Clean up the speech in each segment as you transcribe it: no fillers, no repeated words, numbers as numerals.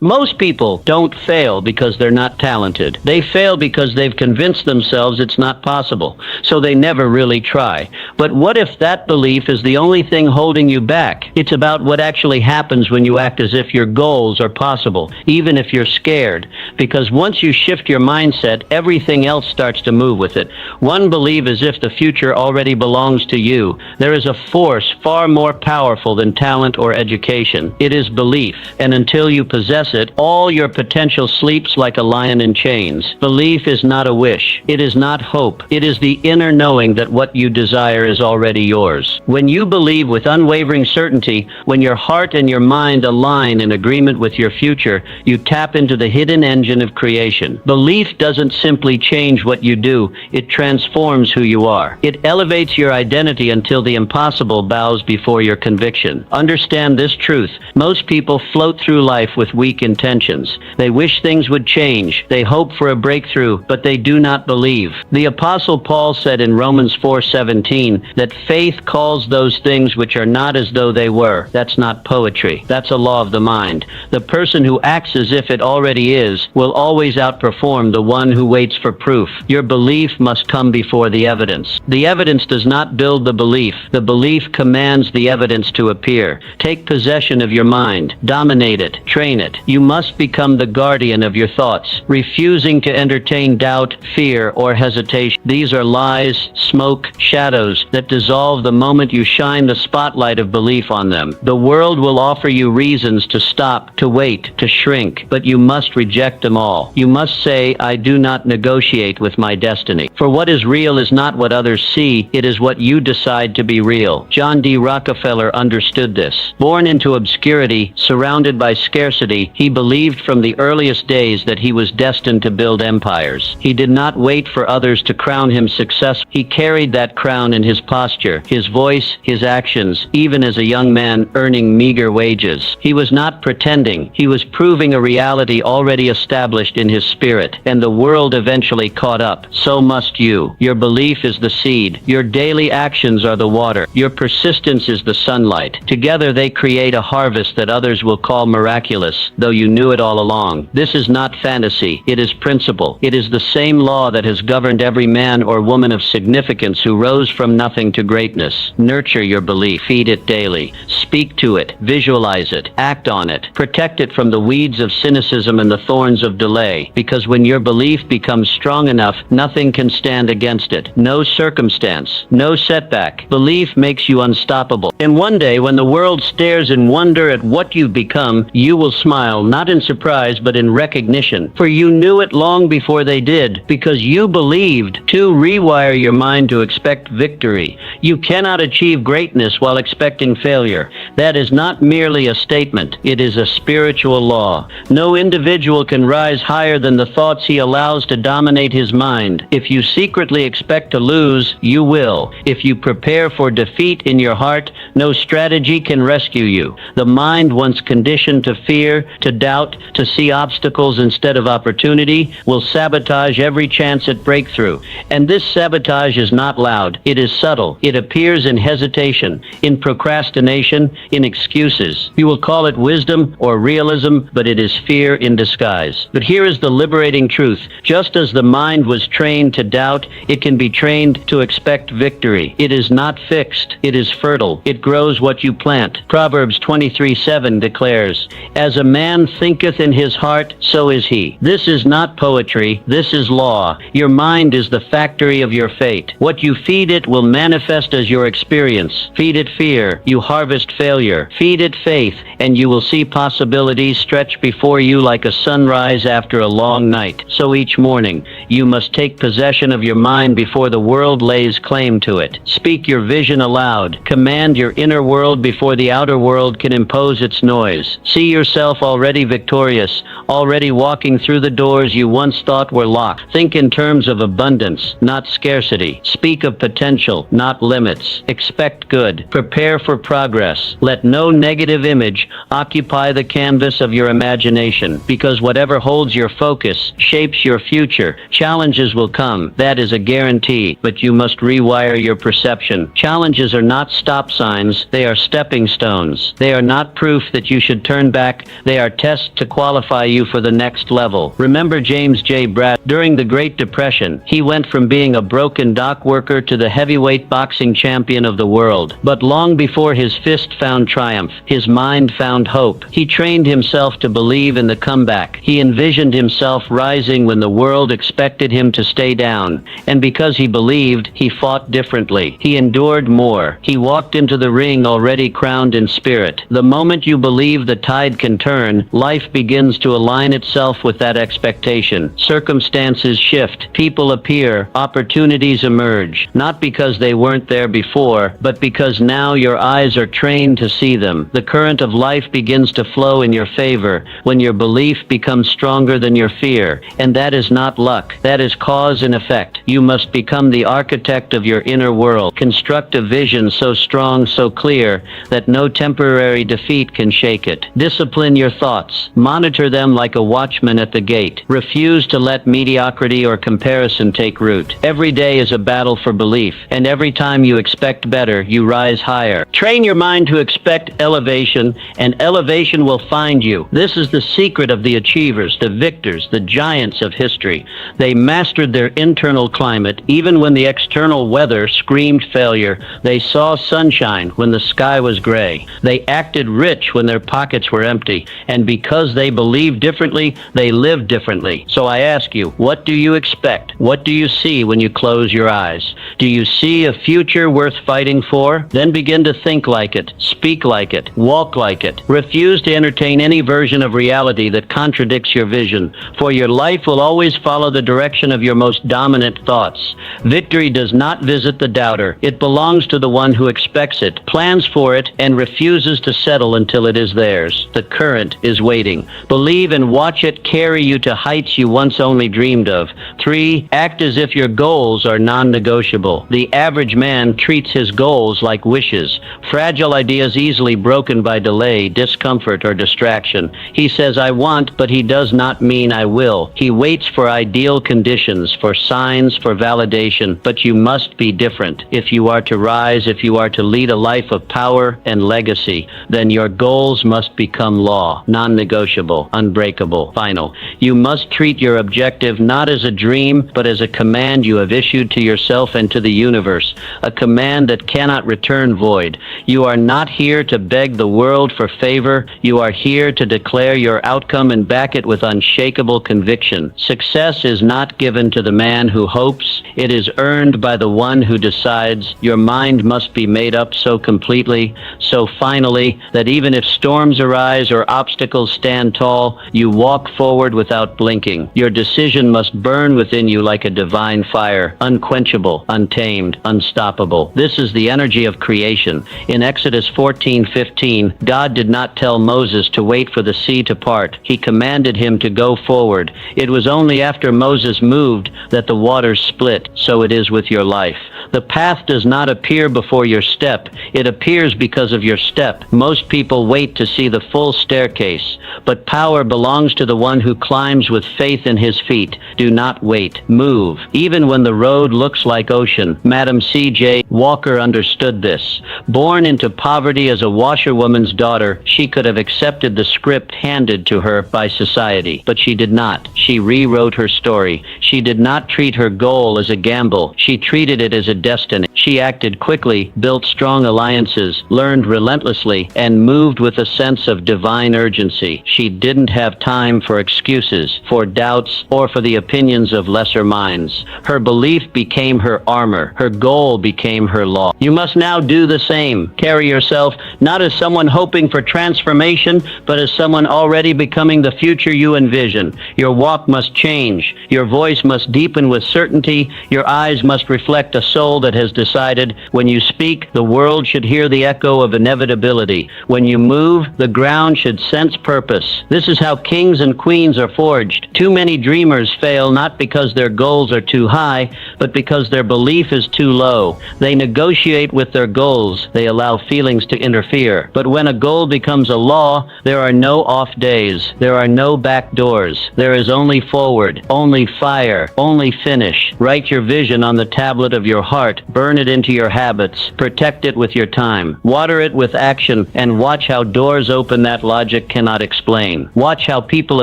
Most people don't fail because they're not talented. They fail because they've convinced themselves it's not possible, so they never really try. But what if that belief is the only thing holding you back? It's about what actually happens when you act as if your goals are possible, even if you're scared. Because once you shift your mindset, everything else starts to move with it. One, believe as if the future already belongs to you. There is a force far more powerful than talent or education. It is belief, and until you possess it, all your potential sleeps like a lion in chains. Belief is not a wish. It is not hope. It is the inner knowing that what you desire is already yours. When you believe with unwavering certainty, when your heart and your mind align in agreement with your future, you tap into the hidden engine of creation. Belief doesn't simply change what you do, it transforms who you are. It elevates your identity until the impossible bows before your conviction. Understand this truth. Most people float through life with weak intentions. They wish things would change. They hope for a breakthrough, but they do not believe. The Apostle Paul said in Romans 4:17 that faith calls those things which are not as though they were. That's not poetry. That's a law of the mind. The person who acts as if it already is will always outperform the one who waits for proof. Your belief must come before the evidence. The evidence does not build the belief. The belief commands the evidence to appear. Take possession of your mind. Dominate it. Train it. You must become the guardian of your thoughts, refusing to entertain doubt, fear, or hesitation. These are lies, smoke, shadows that dissolve the moment you shine the spotlight of belief on them. The world will offer you reasons to stop, to wait, to shrink, but you must reject them all. You must say, I do not negotiate with my destiny. For what is real is not what others see, it is what you decide to be real. John D. Rockefeller understood this. Born into obscurity, surrounded by scarcity, he believed from the earliest days that he was destined to build empires. He did not wait for others to crown him successful. He carried that crown in his posture, his voice, his actions, even as a young man earning meager wages. He was not pretending. He was proving a reality already established in his spirit, and the world eventually caught up. So must you. Your belief is the seed. Your daily actions are the water. Your persistence is the sunlight. Together they create a harvest that others will call miraculous, though you knew it all along. This is not fantasy. It is principle. It is the same law that has governed every man or woman of significance who rose from nothing to greatness. Nurture your belief. Feed it daily. Speak to it. Visualize it. Act on it. Protect it from the weeds of cynicism and the thorns of delay. Because when your belief becomes strong enough, nothing can stand against it. No circumstance. No setback. Belief makes you unstoppable. And one day, when the world stares in wonder at what you've become, you will smile, not in surprise, but in recognition. For you knew it long before they did, because you believed. To rewire your mind to expect victory. You cannot achieve greatness while expecting failure. That is not merely a statement. It is a spiritual law. No individual can rise higher than the thoughts he allows to dominate his mind. If you secretly expect to lose, you will. If you prepare for defeat in your heart, no strategy can rescue you. The mind, once conditioned to fear, to doubt, to see obstacles instead of opportunity, will sabotage every chance at breakthrough. And this sabotage is not loud. It is subtle. It appears in hesitation, in procrastination, in excuses. You will call it wisdom or realism, but it is fear in disguise. But here is the liberating truth. Just as the mind was trained to doubt, it can be trained to expect victory. It is not fixed. It is fertile. It grows what you plant. Proverbs 23:7 declares, As a man thinketh in his heart, so is he. This is not poetry. This is law. Your mind is the factory of your fate. What you feed it will manifest as your experience. Feed it fear, you harvest failure. Feed it faith, and you will see possibilities stretch before you like a sunrise after a long night. So each morning, you must take possession of your mind before the world lays claim to it. Speak your vision aloud. Command your inner world before the outer world can impose its noise. See yourself already victorious, already walking through the doors you once thought were locked. Think in terms of abundance, not scarcity. Speak of potential, not limits. Expect good. Prepare for progress. Let no negative image occupy the canvas of your imagination, because whatever holds your focus shapes your future. Challenges will come. That is a guarantee, but you must rewire your perception. Challenges are not stop signs. They are stepping stones. They are not proof that you should turn back. They are are tests to qualify you for the next level. Remember James J. Bratt. During the Great Depression, he went from being a broken dock worker to the heavyweight boxing champion of the world. But long before his fist found triumph, his mind found hope. He trained himself to believe in the comeback. He envisioned himself rising when the world expected him to stay down. And because he believed, he fought differently. He endured more. He walked into the ring already crowned in spirit. The moment you believe the tide can turn, life begins to align itself with that expectation. Circumstances shift. People appear. Opportunities emerge. Not because they weren't there before, but because now your eyes are trained to see them. The current of life begins to flow in your favor when your belief becomes stronger than your fear. And that is not luck. That is cause and effect. You must become the architect of your inner world. Construct a vision so strong, so clear, that no temporary defeat can shake it. Discipline your thoughts. Monitor them like a watchman at the gate. Refuse to let mediocrity or comparison take root. Every day is a battle for belief, and every time you expect better, you rise higher. Train your mind to expect elevation, and elevation will find you. This is the secret of the achievers, the victors, the giants of history. They mastered their internal climate, even when the external weather screamed failure. They saw sunshine when the sky was gray. They acted rich when their pockets were empty. And because they believed differently, they lived differently. So I ask you, what do you expect? What do you see when you close your eyes? Do you see a future worth fighting for? Then begin to think like it, speak like it, walk like it. Refuse to entertain any version of reality that contradicts your vision, for your life will always follow the direction of your most dominant thoughts. Victory does not visit the doubter. It belongs to the one who expects it, plans for it, and refuses to settle until it is theirs. The current is waiting. Believe and watch it carry you to heights you once only dreamed of. 3. Act as if your goals are non-negotiable. The average man treats his goals like wishes. Fragile ideas easily broken by delay, discomfort, or distraction. He says, I want, but he does not mean I will. He waits for ideal conditions, for signs, for validation. But you must be different. If you are to rise, if you are to lead a life of power and legacy, then your goals must become law, non-negotiable, unbreakable, final. You must treat your objective not as a dream, but as a command you have issued to yourself and to the universe, a command that cannot return void. You are not here to beg the world for favor. You are here to declare your outcome and back it with unshakable conviction. Success is not given to the man who hopes. It is earned by the one who decides. Your mind must be made up so completely, so finally, that even if storms arise or obstacles stand tall, you walk forward without blinking. Your decision must burn within you like a divine fire, unquenchable, untamed, unstoppable. This is the energy of creation. In Exodus 14:15, God did not tell Moses to wait for the sea to part. He commanded him to go forward. It was only after Moses moved that the waters split. So it is with your life. The path does not appear before your step. It appears because of your step. Most people wait to see the full staircase, but power belongs to the one who climbs with faith in his feet. Do not wait. Move. Even when the road looks like ocean. Madam C.J. Walker understood this. Born into poverty as a washerwoman's daughter, she could have accepted the script handed to her by society, but she did not. She rewrote her story. She did not treat her goal as a gamble. She treated it as a destiny. She acted quickly, built strong alliances, learned relentlessly, and moved with a sense of divine urgency. She didn't have time for excuses, for doubts, or for the opinions of lesser minds. Her belief became her armor. Her goal became her law. You must now do the same. Carry yourself not as someone hoping for transformation, but as someone already becoming the future you envision. Your walk must change. Your voice must deepen with certainty. Your eyes must reflect a soul that has decided. When you speak, the world should hear the echo of inevitability. When you move, the ground should sense purpose. This is how kings and queens are forged. Too many dreamers fail not because their goals are too high, but because their belief is too low. They negotiate with their goals. They allow feelings to interfere. But when a goal becomes a law, there are no off days. There are no back doors. There is only forward, only fire, only finish. Write your vision on the tablet of your heart. Burn it into your habits. Protect it with your time. Water it with action, and watch how doors open that logic cannot. cannot explain. Watch how people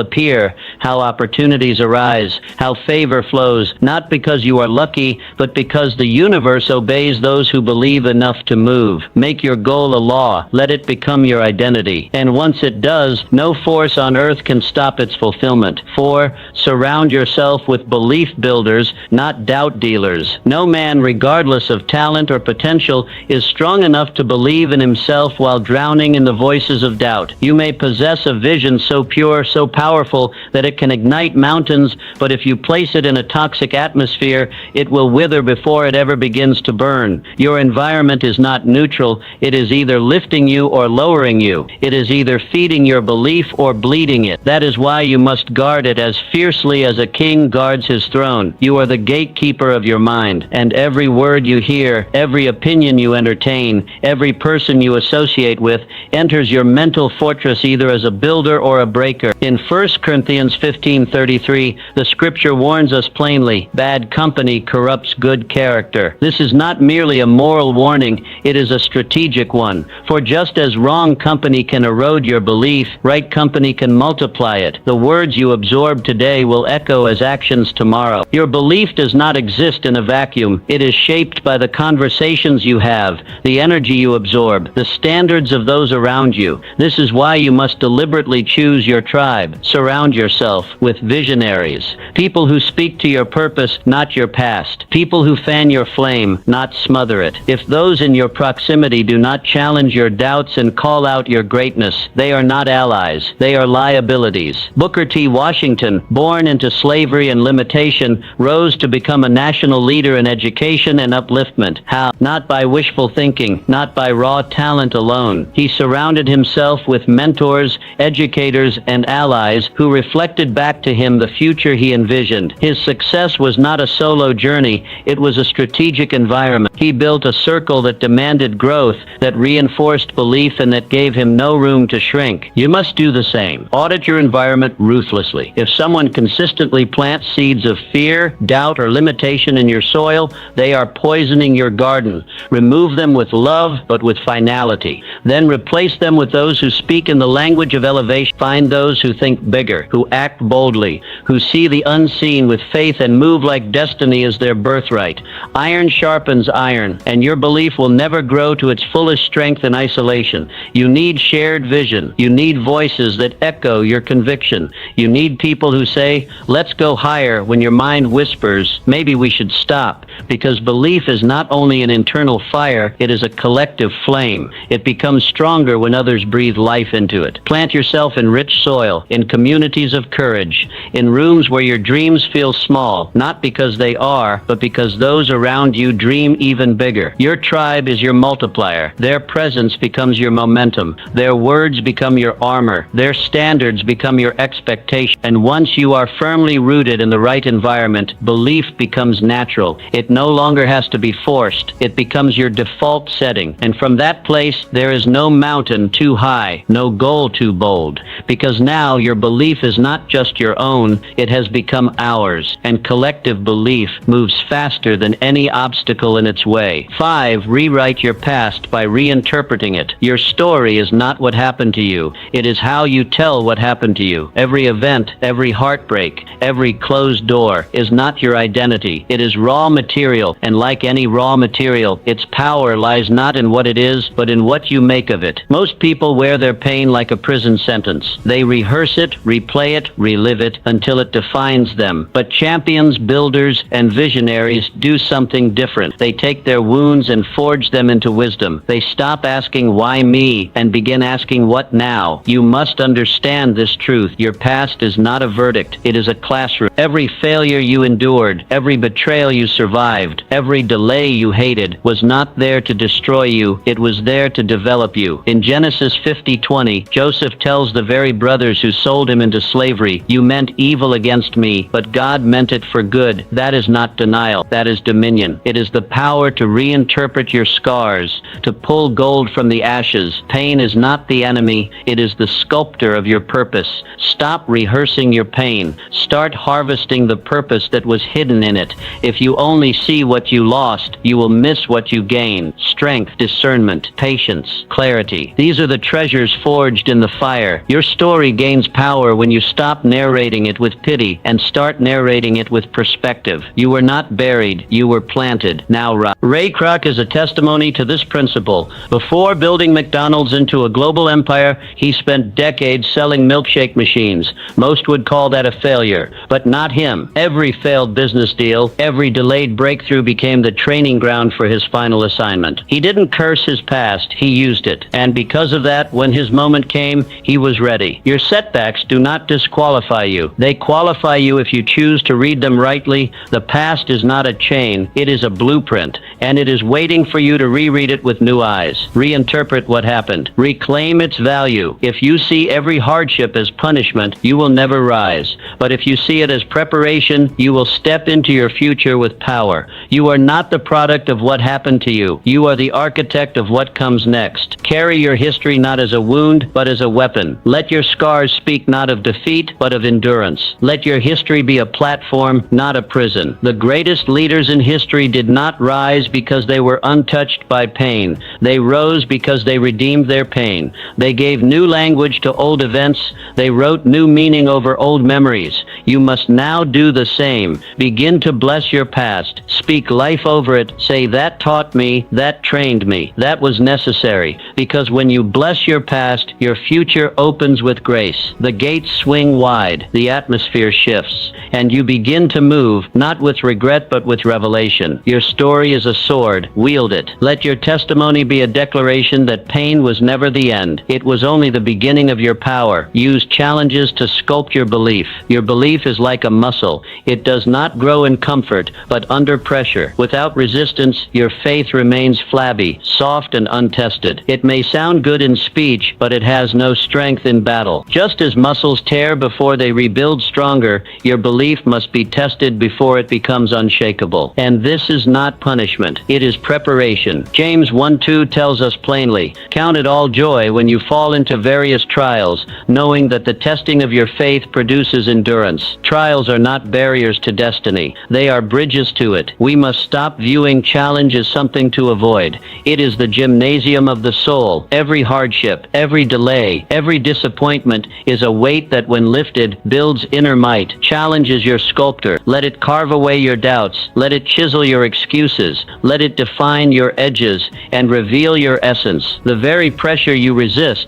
appear, how opportunities arise, how favor flows, not because you are lucky, but because the universe obeys those who believe enough to move. Make your goal a law. Let it become your identity. And once it does, no force on earth can stop its fulfillment. 4. Surround yourself with belief builders, not doubt dealers. No man, regardless of talent or potential, is strong enough to believe in himself while drowning in the voices of doubt. You may possess a vision so pure, so powerful, that it can ignite mountains, but if you place it in a toxic atmosphere, it will wither before it ever begins to burn. Your environment is not neutral. It is either lifting you or lowering you. It is either feeding your belief or bleeding it. That is why you must guard it as fiercely as a king guards his throne. You are the gatekeeper of your mind, and every word you hear, every opinion you entertain, every person you associate with enters your mental fortress either as a builder or a breaker. In 1 Corinthians 15:33, the scripture warns us plainly, bad company corrupts good character. This is not merely a moral warning, it is a strategic one. For just as wrong company can erode your belief, right company can multiply it. The words you absorb today will echo as actions tomorrow. Your belief does not exist in a vacuum. It is shaped by the conversations you have, the energy you absorb, the standards of those around you. This is why you must deliberately choose your tribe. Surround yourself with visionaries, people who speak to your purpose, not your past, people who fan your flame, not smother it. If those in your proximity do not challenge your doubts and call out your greatness, they are not allies, they are liabilities. Booker T. Washington, born into slavery and limitation, rose to become a national leader in education and upliftment. How? Not by wishful thinking, not by raw talent alone. He surrounded himself with mentors, educators, and allies who reflected back to him the future he envisioned. His success was not a solo journey, it was a strategic environment. He built a circle that demanded growth, that reinforced belief, and that gave him no room to shrink. You must do the same. Audit your environment ruthlessly. If someone consistently plants seeds of fear, doubt, or limitation in your soil, they are poisoning your garden. Remove them with love, but with finality. Then replace them with those who speak in the language of elevation. Find those who think bigger, who act boldly, who see the unseen with faith and move like destiny is their birthright. Iron sharpens iron, and your belief will never grow to its fullest strength in isolation. You need shared vision. You need voices that echo your conviction. You need people who say, let's go higher, when your mind whispers, maybe we should stop. Because belief is not only an internal fire, it is a collective flame. It becomes stronger when others breathe life into it. Plant yourself in rich soil, in communities of courage, in rooms where your dreams feel small, not because they are, but because those around you dream even bigger. Your tribe is your multiplier. Their presence becomes your momentum. Their words become your armor. Their standards become your expectation. And once you are firmly rooted in the right environment, belief becomes natural. It no longer has to be forced. It becomes your default setting. And from that place, there is no mountain too high, no goal too bold. Because now your belief is not just your own, it has become ours. And collective belief moves faster than any obstacle in its way. 5. Rewrite your past by reinterpreting it. Your story is not what happened to you. It is how you tell what happened to you. Every event, every heartbreak, every closed door is not your identity. It is raw material, and like any raw material, its power lies not in what it is, but in what you make of it. Most people wear their pain like a prison sentence. They rehearse it, replay it, relive it, until it defines them. But champions, builders, and visionaries do something different. They take their wounds and forge them into wisdom. They stop asking, why me, and begin asking, what now? You must understand this truth. Your past is not a verdict. It is a classroom. Every failure you endured, every betrayal you survived, every delay you hated was not there to destroy you. It was there to develop you. In Genesis 50:20, Joseph tells the very brothers who sold him into slavery, you meant evil against me, but God meant it for good. That is not denial. That is dominion. It is the power to reinterpret your scars, to pull gold from the ashes. Pain is not the enemy. It is the sculptor of your purpose. Stop rehearsing your pain. Start harvesting the purpose that was hidden in it. If you only see what you lost, you will miss what you gained. Strength, discernment, patience, clarity. These are the treasures forged in in the fire. Your story gains power when you stop narrating it with pity and start narrating it with perspective. You were not buried, you were planted. Now rise. Ray Kroc is a testimony to this principle. Before building McDonald's into a global empire, he spent decades selling milkshake machines. Most would call that a failure, but not him. Every failed business deal, every delayed breakthrough became the training ground for his final assignment. He didn't curse his past, he used it. And because of that, when his moment came, he was ready. Your setbacks do not disqualify you. They qualify you if you choose to read them rightly. The past is not a chain, it is a blueprint, and it is waiting for you to reread it with new eyes. Reinterpret what happened. Reclaim its value. If you see every hardship as punishment, you will never rise. But if you see it as preparation, you will step into your future with power. You are not the product of what happened to you. You are the architect of what comes next. Carry your history not as a wound, but as a weapon. Let your scars speak not of defeat, but of endurance. Let your history be a platform, not a prison. The greatest leaders in history did not rise because they were untouched by pain. They rose because they redeemed their pain. They gave new language to old events. They wrote new meaning over old memories. You must now do the same. Begin to bless your past. Speak life over it. Say, that taught me, that trained me, that was necessary. Because when you bless your past, your future opens with grace. The gates swing wide, the atmosphere shifts, and you begin to move, not with regret but with revelation. Your story is a sword. Wield it. Let your testimony be a declaration that pain was never the end. It was only the beginning of your power. Use challenges to sculpt your belief. Your belief is like a muscle. It does not grow in comfort, but under pressure. Without resistance, your faith remains flabby, soft, and untested. It may sound good in speech, but it has no strength in battle. Just as muscles tear before they rebuild stronger, your belief must be tested before it becomes unshakable. And this is not punishment. It is preparation. James 1:2 tells us plainly, "Count it all joy when you fall into various trials, knowing that the testing of your faith produces endurance." Trials are not barriers to destiny. They are bridges to it. We must stop viewing challenge as something to avoid. It is the gymnasium of the soul. Every hardship, every delay, every disappointment is a weight that when lifted builds inner might. Challenge is your sculptor. Let it carve away your doubts. Let it chisel your excuses. Let it define your edges and reveal your essence. The very pressure you resist